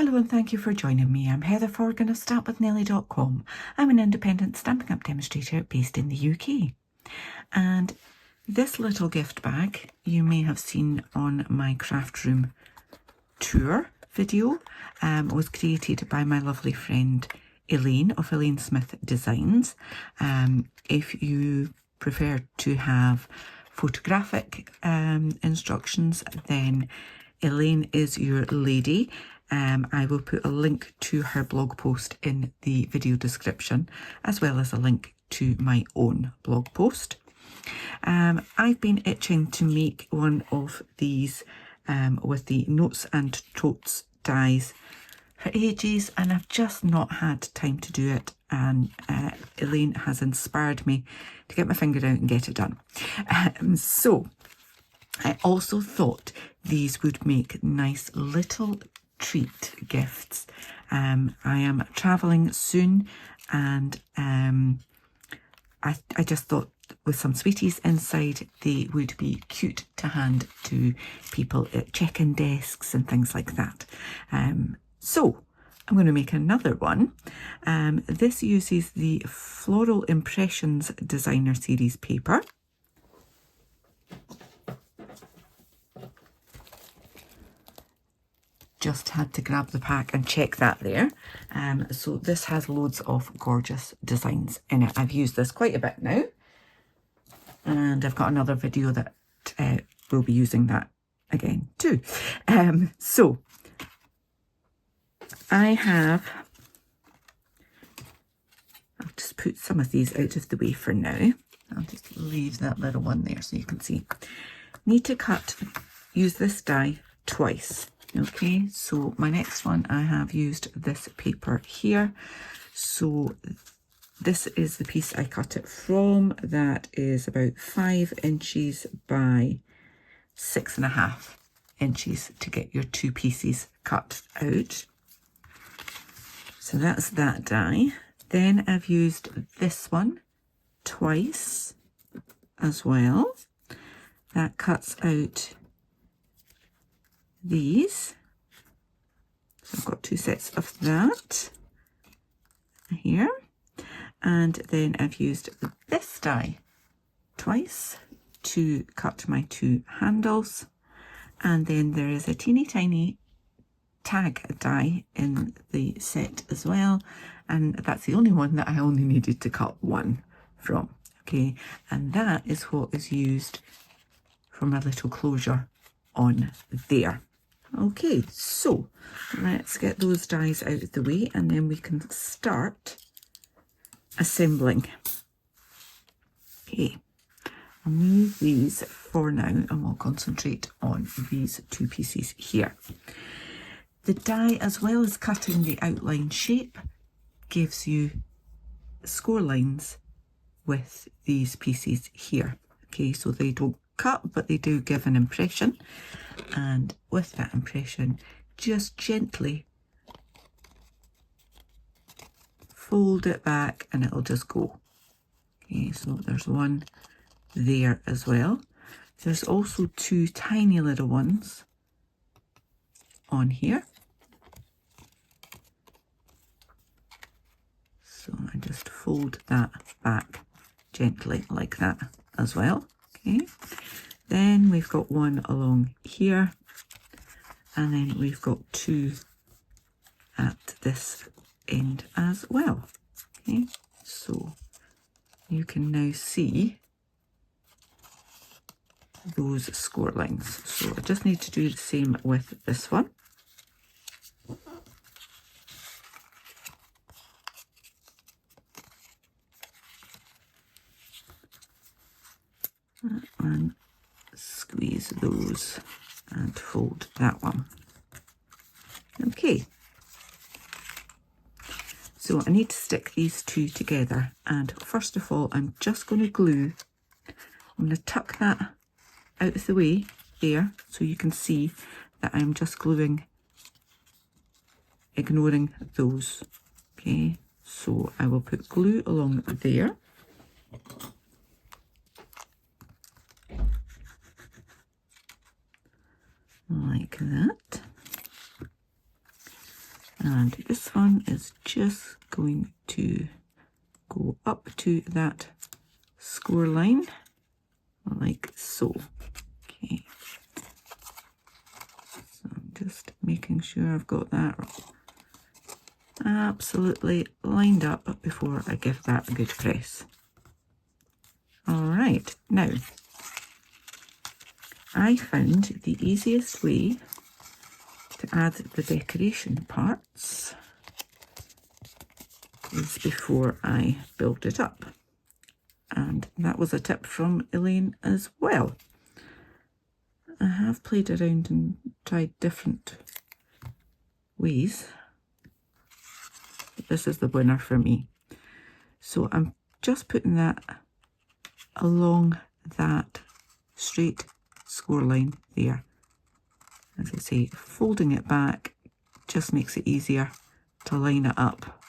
Hello and thank you for joining me. I'm Heather Forgan of stampwithnellie.com. I'm an independent Stampin' Up demonstrator based in the UK. And this little gift bag you may have seen on my craft room tour video was created by my lovely friend Elaine of Elaine Smith Designs. If you prefer to have photographic instructions, then Elaine is your lady. I will put a link to her blog post in the video description, as well as a link to my own blog post. I've been itching to make one of these with the Notes and Totes dies for ages, and I've just not had time to do it, and Elaine has inspired me to get my finger out and get it done. So I also thought these would make nice little treat gifts. I am travelling soon, and I just thought with some sweeties inside they would be cute to hand to people at check-in desks and things like that. So I'm going to make another one. This uses the Floral Impressions Designer Series paper. Just had to grab the pack and check that there. So this has loads of gorgeous designs in it. I've used this quite a bit now, and I've got another video that will be using that again too. So I'll just put some of these out of the way for now. I'll just leave that little one there so you can see. Need to use this die twice. Okay, so my next one, I have used this paper here. So this is the piece I cut it from. That is about 5 inches by 6.5 inches to get your two pieces cut out. So that's that die. Then I've used this one twice as well. That cuts out these. So I've got two sets of that here, and then I've used this die twice to cut my two handles, and then there is a teeny tiny tag die in the set as well, and that's the only one that I only needed to cut one from. Okay, and that is what is used for my little closure on there. Okay, so let's get those dies out of the way and then we can start assembling. Okay, I'll move these for now and we'll concentrate on these two pieces here. The die, as well as cutting the outline shape, gives you score lines with these pieces here. Okay, so they don't cut, but they do give an impression, and with that impression just gently fold it back and it'll just go. Okay, so there's one there as well. There's also two tiny little ones on here, so I just fold that back gently like that as well. Okay, then we've got one along here, and then we've got two at this end as well. Okay, so you can now see those score lines. So I just need to do the same with this one. And squeeze those and fold that one. Okay, so I need to stick these two together, and first of all I'm just going to glue. I'm going to tuck that out of the way there so you can see that I'm just gluing, ignoring those. Okay, so I will put glue along there. Like that. And this one is just going to go up to that score line, like so. Okay. So I'm just making sure I've got that absolutely lined up before I give that a good press. All right, now I found the easiest way to add the decoration parts is before I build it up. And that was a tip from Elaine as well. I have played around and tried different ways. This is the winner for me. So I'm just putting that along that straight score line there. As I say, folding it back just makes it easier to line it up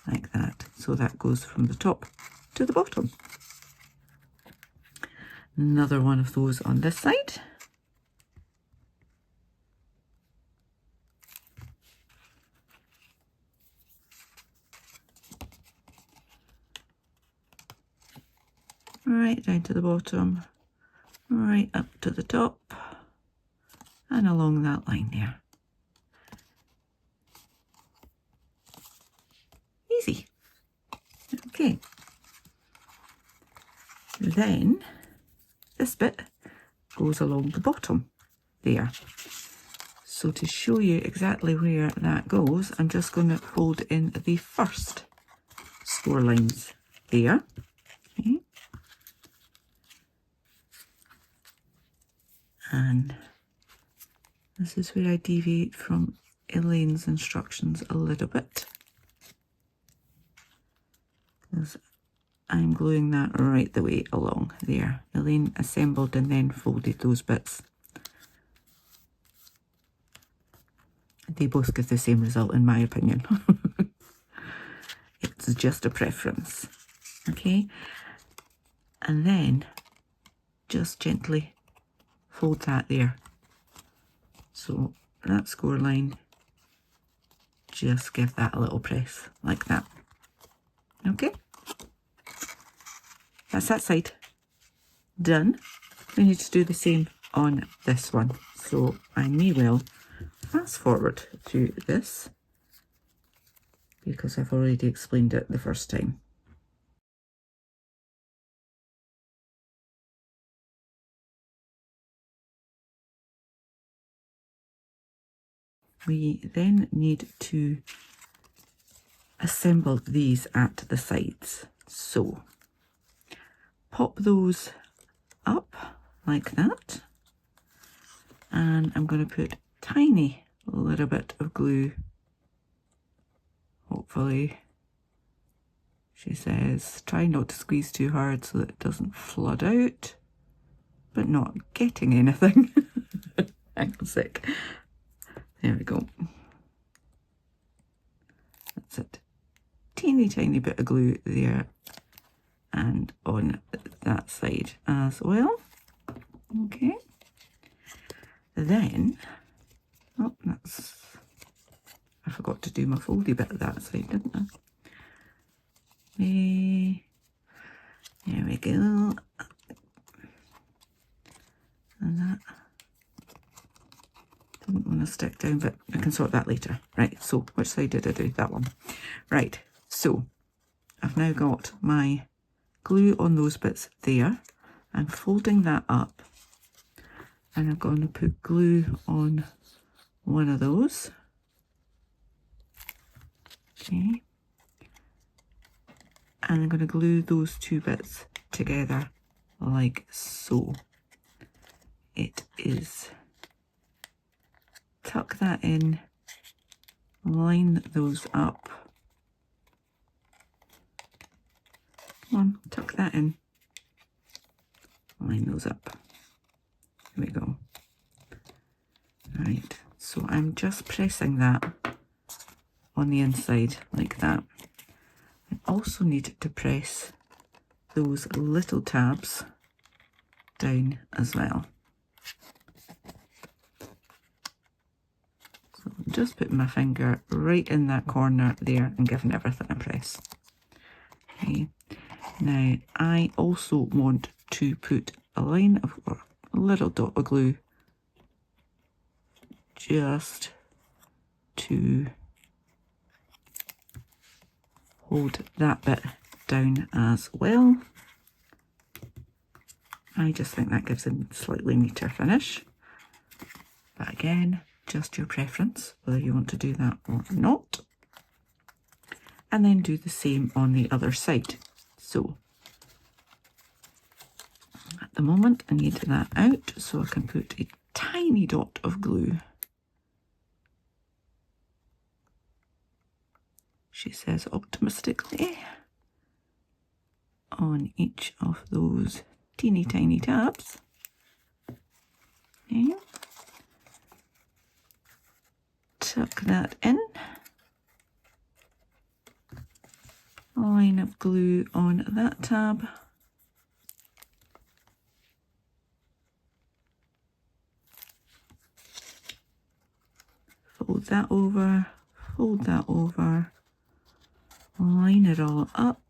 like that. So that goes from the top to the bottom. Another one of those on this side. Right down to the bottom, right up to the top, and along that line there. Easy. Okay. Then this bit goes along the bottom there. So to show you exactly where that goes, I'm just going to fold in the first score lines there. Okay. And this is where I deviate from Elaine's instructions a little bit, because I'm gluing that right the way along there. Elaine assembled and then folded those bits. They both give the same result in my opinion. It's just a preference. Okay, and then just gently fold that there. So that score line, just give that a little press like that. Okay, that's that side done. We need to do the same on this one. So I may well fast forward to this because I've already explained it the first time. We then need to assemble these at the sides. So pop those up like that, and I'm going to put tiny little bit of glue. Hopefully, she says, try not to squeeze too hard so that it doesn't flood out, but not getting anything. Hang on a sec. There we go. That's it. Teeny tiny bit of glue there and on that side as well. Okay. Then, oh, I forgot to do my foldy bit of that side, didn't I? There we go. And that didn't want to stick down, but I can sort that later. Right, so which side did I do? That one. Right, so I've now got my glue on those bits there. I'm folding that up, and I'm going to put glue on one of those. Okay. And I'm going to glue those two bits together like so. It is, tuck that in, line those up. Come on, tuck that in, line those up. There we go. Right, so I'm just pressing that on the inside like that. I also need to press those little tabs down as well. So just putting my finger right in that corner there and giving everything a press. Okay. Now I also want to put a line of, or a little dot of glue just to hold that bit down as well. I just think that gives a slightly neater finish. But again, just your preference, whether you want to do that or not. And then do the same on the other side. So, at the moment I need that out so I can put a tiny dot of glue. She says optimistically, on each of those teeny tiny tabs. Okay. Tuck that in. A line of glue on that tab. Fold that over, fold that over. Line it all up,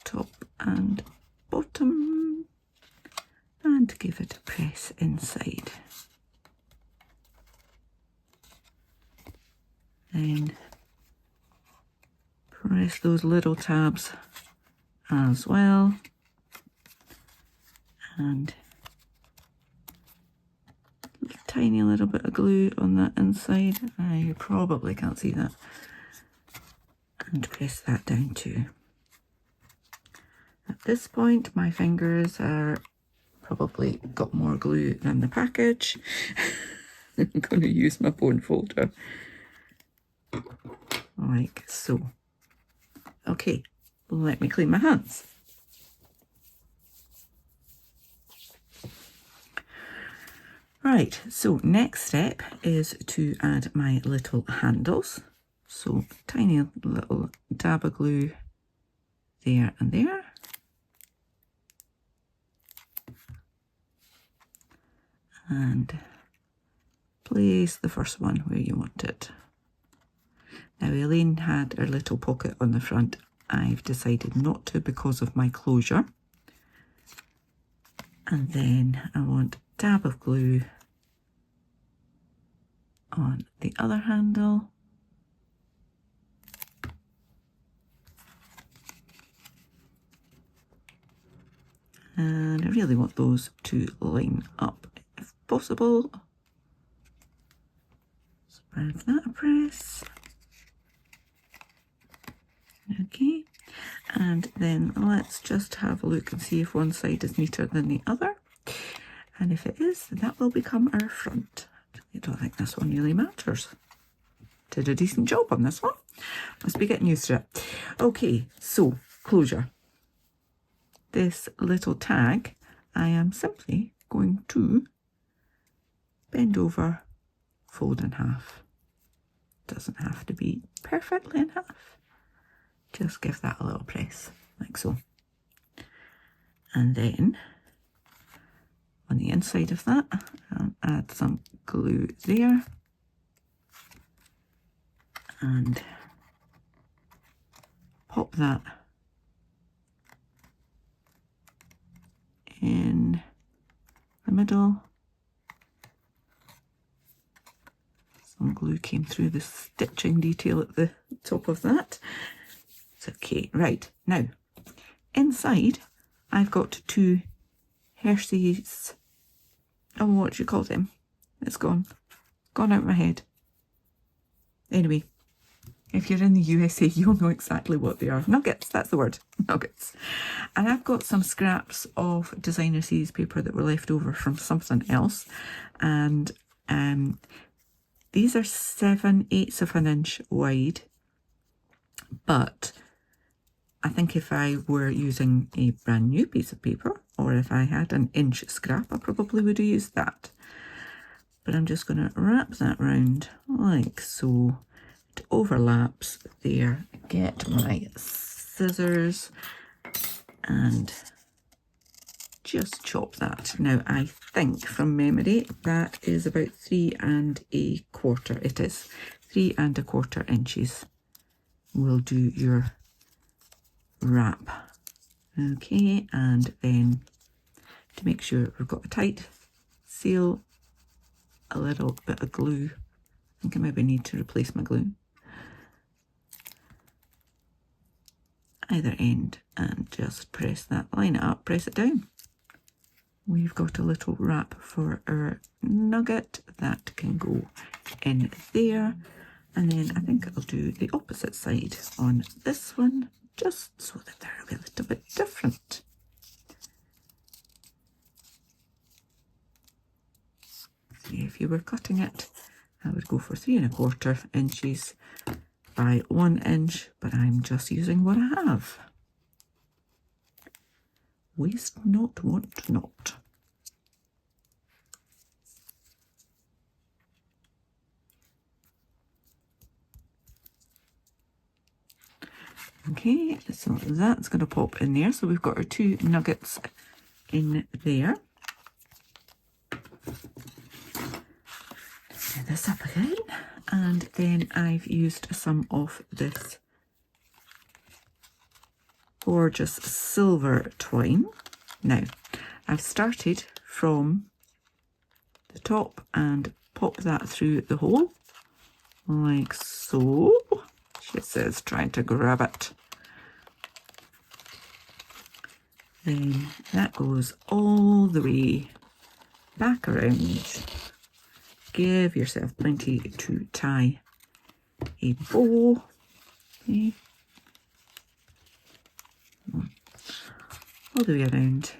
top and bottom, and give it a press inside. Then press those little tabs as well, and tiny little bit of glue on that inside. You probably can't see that. And press that down too. At this point, my fingers are probably got more glue than the package. I'm going to use my bone folder. Like so. Okay, let me clean my hands. Right, so next step is to add my little handles. So tiny little dab of glue there and there. And place the first one where you want it. Now Elaine had her little pocket on the front. I've decided not to because of my closure. And then I want a dab of glue on the other handle. And I really want those to line up if possible. So give that a press. Okay, and then let's just have a look and see if one side is neater than the other. And if it is, that will become our front. I don't think this one really matters. Did a decent job on this one. Must be getting used to it. Okay, so closure. This little tag, I am simply going to bend over, fold in half. Doesn't have to be perfectly in half. Just give that a little press, like so. And then, on the inside of that, I'll add some glue there. And pop that in the middle. Some glue came through the stitching detail at the top of that. It's okay. Right, now, inside I've got two Hershey's, oh, what do you call them? It's gone out of my head. Anyway, if you're in the USA, you'll know exactly what they are. Nuggets, that's the word, nuggets. And I've got some scraps of designer series paper that were left over from something else. And these are 7/8 of an inch wide. But I think if I were using a brand new piece of paper, or if I had an inch scrap, I probably would have used that. But I'm just going to wrap that round like so. It overlaps there. Get my scissors and just chop that. Now I think from memory that is about 3 1/4. It is 3 1/4 inches. We'll do your wrap. Okay, and then to make sure we've got a tight seal, a little bit of glue. I think I maybe need to replace my glue. Either end, and just press that, line it up, press it down. We've got a little wrap for our nugget that can go in there. And then I think I'll do the opposite side on this one, just so that they're a little bit different. See, if you were cutting it, I would go for 3 1/4 inches by 1 inch, but I'm just using what I have. Waste not, want not. Okay, so that's going to pop in there. So we've got our 2 nuggets in there. Set this up again, and then I've used some of this gorgeous silver twine. Now, I've started from the top and pop that through the hole, like so. She says, trying to grab it. Then that goes all the way back around. Give yourself plenty to tie a bow. Okay. All the way around.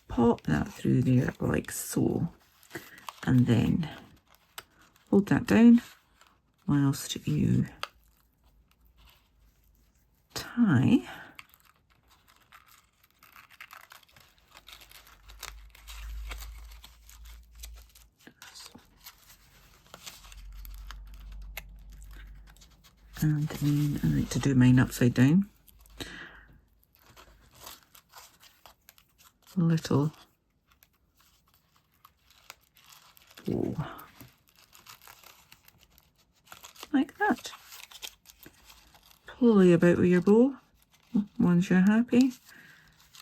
Pop that through there like so. And then hold that down whilst you tie and then I like to do mine upside down. A little bow like that. Play about with your bow. Once you're happy,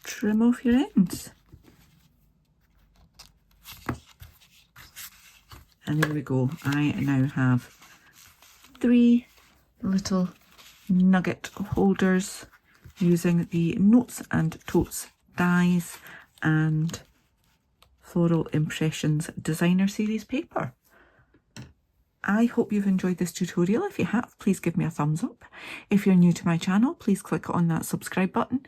trim off your ends. And there we go. I now have 3 little nugget holders using the Notes and Totes dies and Floral Impressions Designer Series paper. I hope you've enjoyed this tutorial. If you have, please give me a thumbs up. If you're new to my channel, please click on that subscribe button.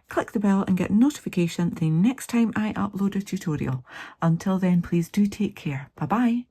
Click the bell and get notification the next time I upload a tutorial. Until then, please do take care. Bye-bye.